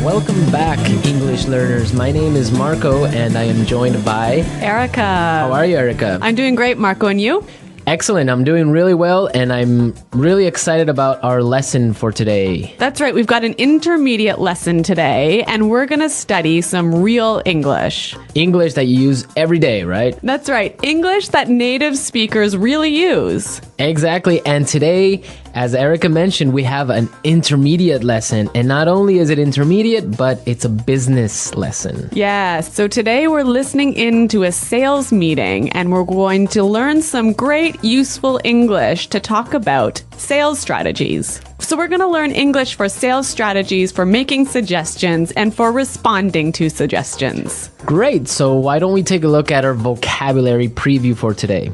Welcome back, English learners. My name is Marco, and I am joined by Erica. How are you, Erica? I'm doing great, Marco. And you? Excellent. I'm doing really well, and I'm really excited about our lesson for today. That's right. We've got an intermediate lesson today, and we're going to study some real English. English that you use every day, right? That's right. English that native speakers really use. Exactly. And today, as Erica mentioned, we have an intermediate lesson. And not only is it intermediate, but it's a business lesson. Yes. So today we're listening in to a sales meeting, and we're going to learn some great, useful English to talk about sales strategies. So we're going to learn English for sales strategies, for making suggestions, and for responding to suggestions. Great. So why don't we take a look at our vocabulary preview for today?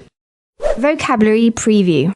Vocabulary preview.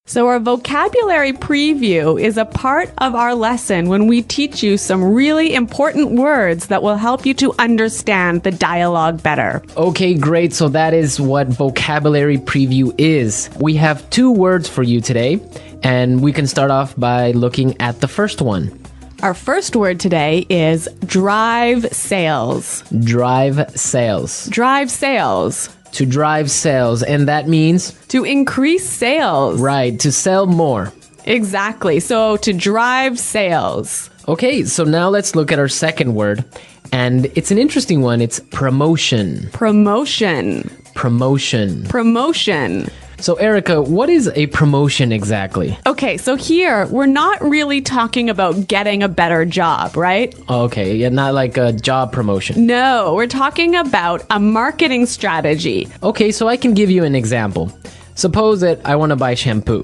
So our vocabulary preview is a part of our lesson when we teach you some really important words that will help you to understand the dialogue better. Okay, great. So that is what vocabulary preview is. We have 2 words for you today, and we can start off by looking at the first one. Our first word today is drive sales. Drive sales. Drive sales. To drive sales, and that means? To increase sales. Right, to sell more. Exactly. So to drive sales. Okay, so now let's look at our second word, and it's an interesting one. It's promotion. Promotion. Promotion. Promotion. So Erica, what is a promotion exactly? Okay, so here we're not really talking about getting a better job, right? Okay, yeah, not like a job promotion. No, we're talking about a marketing strategy. Okay, so I can give you an example. Suppose that I want to buy shampoo.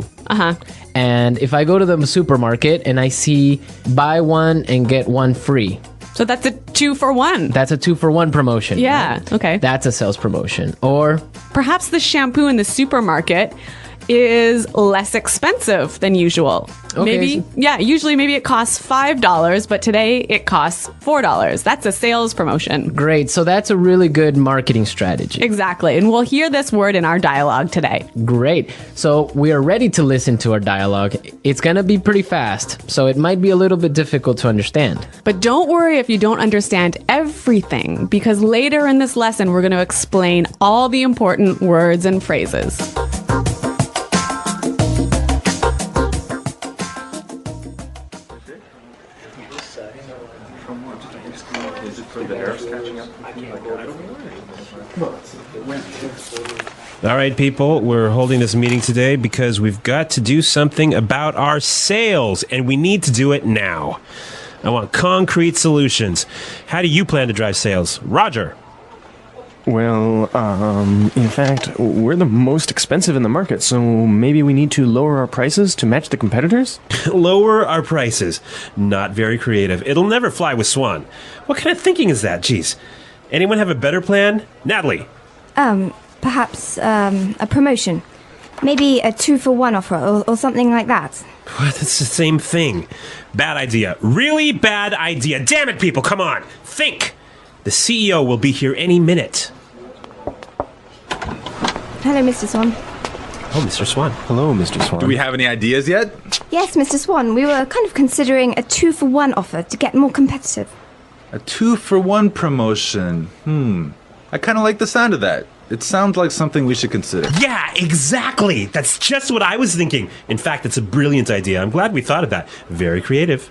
And if I go to the supermarket and I see buy one and get one free. So that's a 2-for-1. That's a 2-for-1 promotion. Yeah, right? okay. That's a sales promotion. Or perhaps the shampoo in the supermarket is less expensive than usual. Okay. Usually it costs $5, but today it costs $4. That's a sales promotion. Great. So that's a really good marketing strategy. Exactly. And we'll hear this word in our dialogue today. Great. So we are ready to listen to our dialogue. It's going to be pretty fast, so it might be a little bit difficult to understand. But don't worry if you don't understand everything, because later in this lesson, we're going to explain all the important words and phrases. All right, people, we're holding this meeting today because we've got to do something about our sales, and we need to do it now. I want concrete solutions. How do you plan to drive sales? Roger. Well, in fact, we're the most expensive in the market, so maybe we need to lower our prices to match the competitors? Lower our prices. Not very creative. It'll never fly with Swan. What kind of thinking is that? Jeez. Anyone have a better plan? Natalie. Perhaps a promotion. Maybe a 2-for-1 offer or something like that. What? That's the same thing. Bad idea. Really bad idea. Damn it, people. Come on. Think. The CEO will be here any minute. Hello, Mr. Swan. Oh, Mr. Swan. Hello, Mr. Swan. Do we have any ideas yet? Yes, Mr. Swan, we were kind of considering a 2-for-1 offer to get more competitive. A 2-for-1 promotion. I kind of like the sound of that. It sounds like something we should consider. Yeah, exactly. That's just what I was thinking. In fact, it's a brilliant idea. I'm glad we thought of that. Very creative.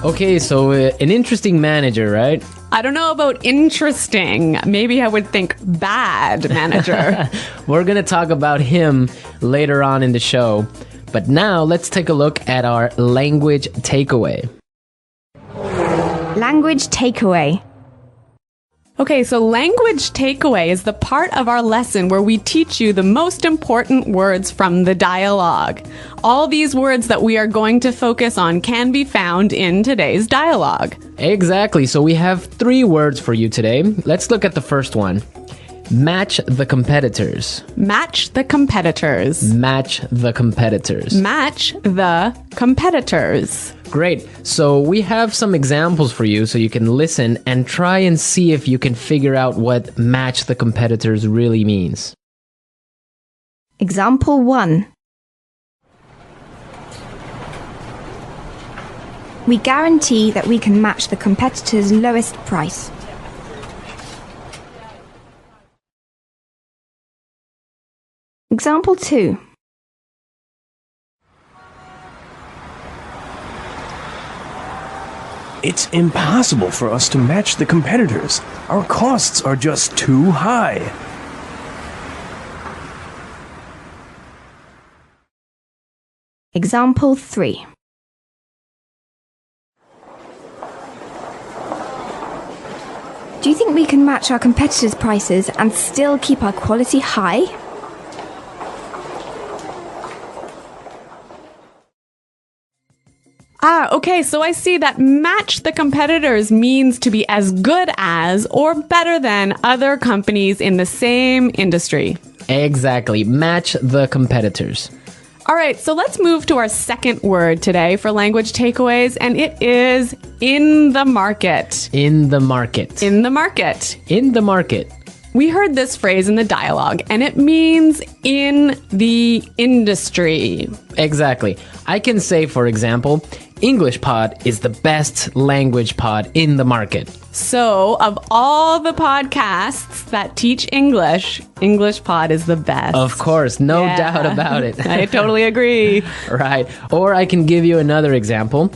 Okay, so an interesting manager, right? I don't know about interesting. Maybe I would think bad manager. We're going to talk about him later on in the show. But now let's take a look at our language takeaway. Language takeaway. Okay, so language takeaway is the part of our lesson where we teach you the most important words from the dialogue. All these words that we are going to focus on can be found in today's dialogue. Exactly. So we have 3 words for you today. Let's look at the first one. Match the competitors. Match the competitors. Match the competitors. Match the competitors. Great. So we have some examples for you so you can listen and try and see if you can figure out what match the competitors really means. Example 1. We guarantee that we can match the competitor's lowest price. Example 2. It's impossible for us to match the competitors. Our costs are just too high. Example 3. Do you think we can match our competitors' prices and still keep our quality high? Okay, so I see that match the competitors means to be as good as or better than other companies in the same industry. Exactly. Match the competitors. All right, so let's move to our second word today for language takeaways, and it is in the market. In the market. In the market. In the market. We heard this phrase in the dialogue, and it means in the industry. Exactly. I can say, for example, English Pod is the best language pod in the market. So, of all the podcasts that teach English, English Pod is the best. Of course, no Yeah. doubt about it. I totally agree. Right. Or I can give you another example.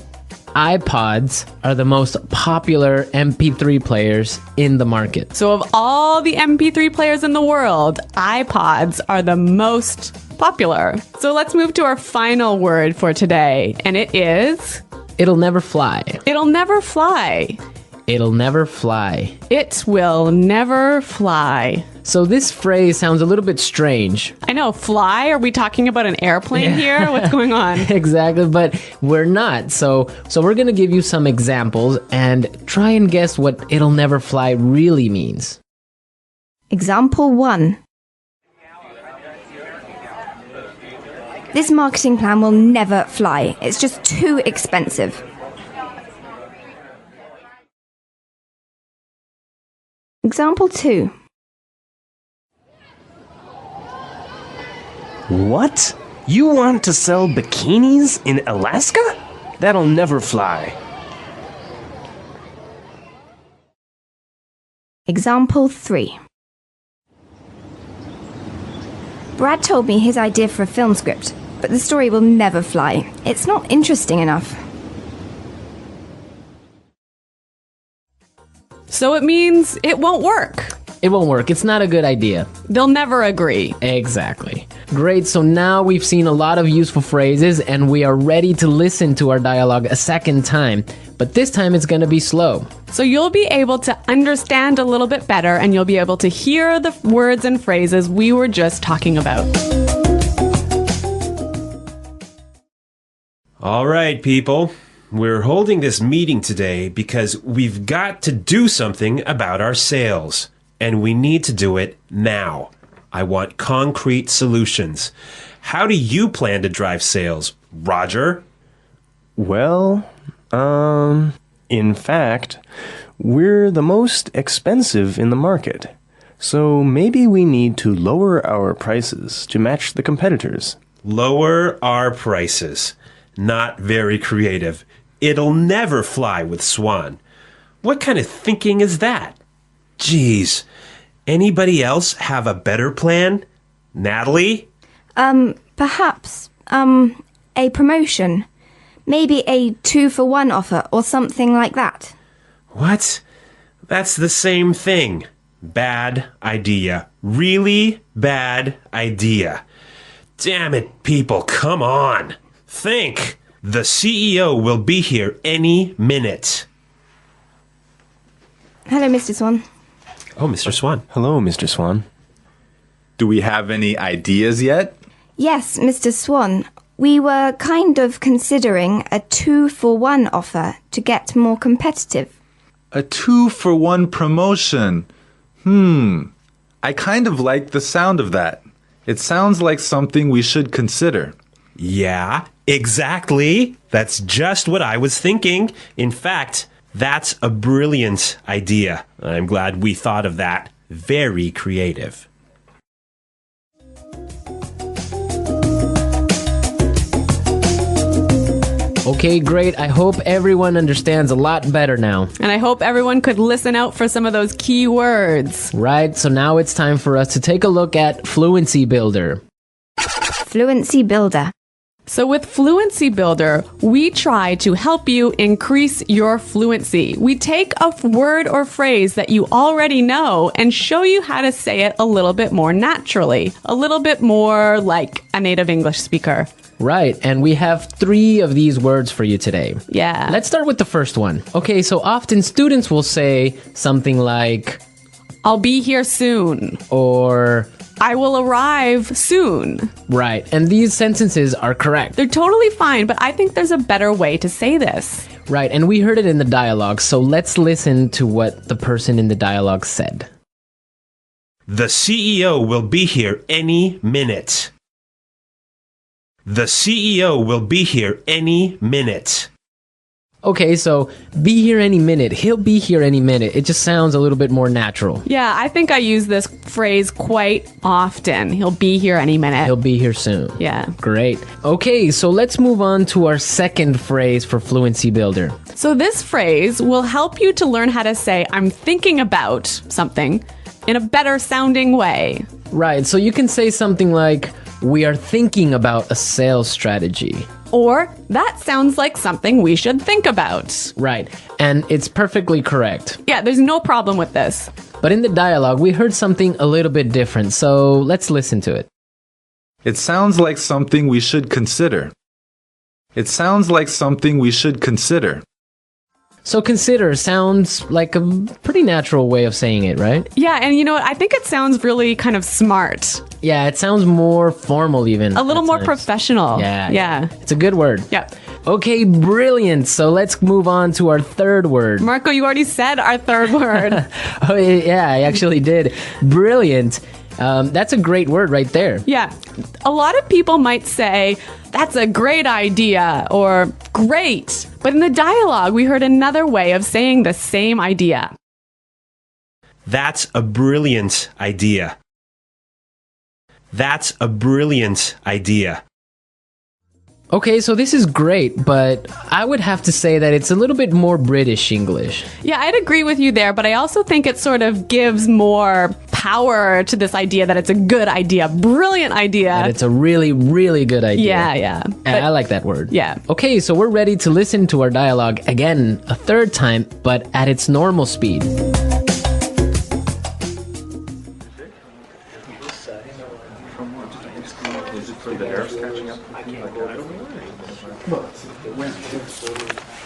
iPods are the most popular MP3 players in the market. So, of all the MP3 players in the world, iPods are the most popular. So, let's move to our final word for today, and it is It'll never fly. it'll never fly. It'll never fly. It will never fly. So this phrase sounds a little bit strange. I know, fly? Are we talking about an airplane here? What's going on? Exactly, but we're not. So we're going to give you some examples and try and guess what it'll never fly really means. Example 1. This marketing plan will never fly. It's just too expensive. Example 2. What? You want to sell bikinis in Alaska? That'll never fly. Example 3. Brad told me his idea for a film script, but the story will never fly. It's not interesting enough. So it means it won't work. It won't work. It's not a good idea. They'll never agree. Exactly. Great. So now we've seen a lot of useful phrases and we are ready to listen to our dialogue a second time. But this time it's going to be slow. So you'll be able to understand a little bit better and you'll be able to hear the words and phrases we were just talking about. All right, people. We're holding this meeting today because we've got to do something about our sales. And we need to do it now. I want concrete solutions. How do you plan to drive sales, Roger? Well, in fact, we're the most expensive in the market. So maybe we need to lower our prices to match the competitors. Lower our prices. Not very creative. It'll never fly with Swan. What kind of thinking is that? Geez. Anybody else have a better plan? Natalie? Perhaps, a promotion. Maybe a 2-for-1 offer or something like that. What? That's the same thing. Bad idea. Really bad idea. Damn it, people, come on. Think. The CEO will be here any minute. Hello, Mr. Swan. Oh, Mr. Swan. Hello, Mr. Swan. Do we have any ideas yet? Yes, Mr. Swan. We were kind of considering a 2-for-1 offer to get more competitive. A 2-for-1 promotion. I kind of like the sound of that. It sounds like something we should consider. Yeah, exactly. That's just what I was thinking. In fact, that's a brilliant idea. I'm glad we thought of that. Very creative. Okay, great. I hope everyone understands a lot better now. And I hope everyone could listen out for some of those key words. Right, so now it's time for us to take a look at Fluency Builder. Fluency Builder. So with Fluency Builder, we try to help you increase your fluency. We take a word or phrase that you already know and show you how to say it a little bit more naturally, a little bit more like a native English speaker. Right, and we have 3 of these words for you today. Yeah. Let's start with the first one. Okay, so often students will say something like, I'll be here soon. or... I will arrive soon. Right, and these sentences are correct. They're totally fine, but I think there's a better way to say this. Right, and we heard it in the dialogue, so let's listen to what the person in the dialogue said. The CEO will be here any minute. The CEO will be here any minute. Okay, so be here any minute. He'll be here any minute. It just sounds a little bit more natural. Yeah, I think I use this phrase quite often. He'll be here any minute. He'll be here soon. Yeah. Great. Okay, so let's move on to our second phrase for Fluency Builder. So this phrase will help you to learn how to say, I'm thinking about something in a better sounding way. Right, so you can say something like, we are thinking about a sales strategy. Or, that sounds like something we should think about. Right, and it's perfectly correct. Yeah, there's no problem with this. But in the dialogue, we heard something a little bit different, so let's listen to it. It sounds like something we should consider. It sounds like something we should consider. So consider sounds like a pretty natural way of saying it, right? Yeah, and you know what? I think it sounds really kind of smart. Yeah, it sounds more formal even. A little at more times. professional. Yeah. It's a good word. Yeah. Okay, brilliant. So let's move on to our third word. Marco, you already said our third word. Oh, yeah, I actually did. Brilliant. That's a great word right there. Yeah. A lot of people might say, that's a great idea, or great. But in the dialogue, we heard another way of saying the same idea. That's a brilliant idea. That's a brilliant idea. Okay, so this is great, but I would have to say that it's a little bit more British English. Yeah, I'd agree with you there, but I also think it sort of gives more power to this idea that it's a good idea, brilliant idea. And it's a really, really good idea. Yeah. I like that word. Yeah. Okay, so we're ready to listen to our dialogue again a third time, but at its normal speed.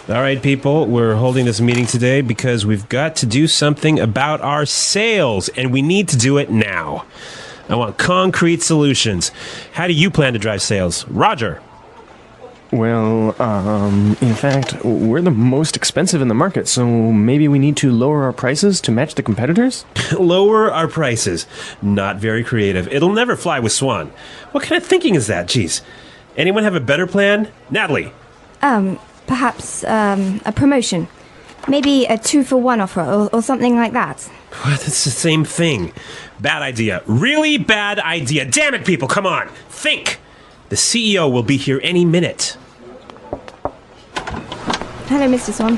All right, people, we're holding this meeting today because we've got to do something about our sales, and we need to do it now. I want concrete solutions. How do you plan to drive sales? Roger. Well, in fact, we're the most expensive in the market, so maybe we need to lower our prices to match the competitors? Lower our prices. Not very creative. It'll never fly with Swan. What kind of thinking is that? Jeez. Anyone have a better plan? Natalie. Perhaps a promotion. Maybe a 2-for-1 offer or something like that. What? It's the same thing. Bad idea. Really bad idea. Damn it, people. Come on. Think. The CEO will be here any minute. Hello, Mr. Swan.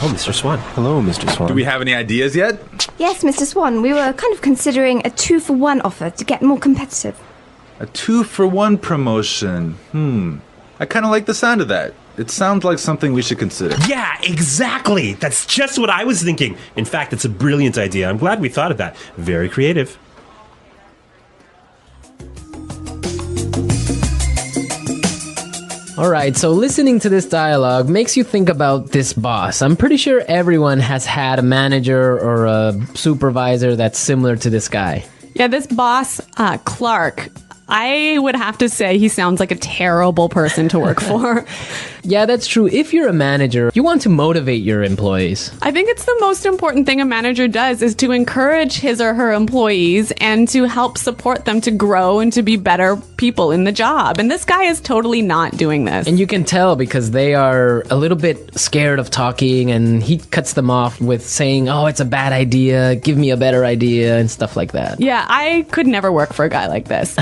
Oh, Mr. Swan. Hello, Mr. Swan. Do we have any ideas yet? Yes, Mr. Swan, we were kind of considering a 2-for-1 offer to get more competitive. A 2-for-1 promotion. I kind of like the sound of that. It sounds like something we should consider. Yeah, exactly. That's just what I was thinking. In fact, it's a brilliant idea. I'm glad we thought of that. Very creative. All right, so listening to this dialogue makes you think about this boss. I'm pretty sure everyone has had a manager or a supervisor that's similar to this guy. Yeah, this boss, Clark, I would have to say he sounds like a terrible person to work for. Yeah, that's true. If you're a manager, you want to motivate your employees. I think it's the most important thing a manager does is to encourage his or her employees and to help support them to grow and to be better people in the job. And this guy is totally not doing this. And you can tell because they are a little bit scared of talking, and he cuts them off with saying, oh, it's a bad idea, give me a better idea, and stuff like that. Yeah, I could never work for a guy like this.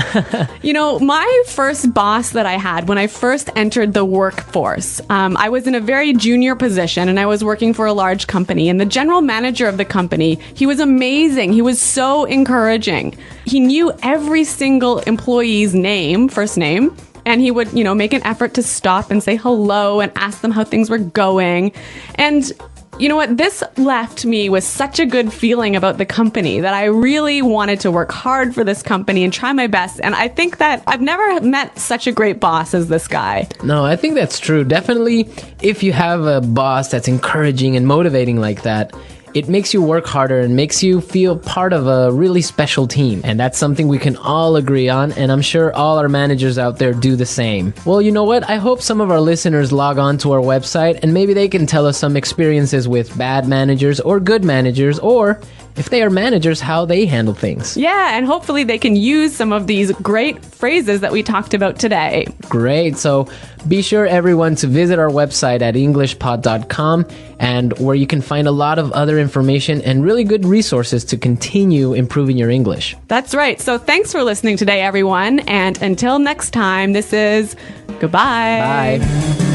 You know, my first boss that I had when I first entered the workforce, workforce. I was in a very junior position and I was working for a large company, and the general manager of the company, he was amazing. He was so encouraging. He knew every single employee's name, first name, and he would, make an effort to stop and say hello and ask them how things were going. And you know what? This left me with such a good feeling about the company that I really wanted to work hard for this company and try my best. And I think that I've never met such a great boss as this guy. No, I think that's true. Definitely, if you have a boss that's encouraging and motivating like that, it makes you work harder and makes you feel part of a really special team. And that's something we can all agree on, and I'm sure all our managers out there do the same. Well, you know what? I hope some of our listeners log on to our website and maybe they can tell us some experiences with bad managers or good managers, or if they are managers, how they handle things. Yeah, and hopefully they can use some of these great phrases that we talked about today. Great. So be sure, everyone, to visit our website at englishpod.com, and where you can find a lot of other information and really good resources to continue improving your English. That's right. So thanks for listening today, everyone. And until next time, this is goodbye. Bye.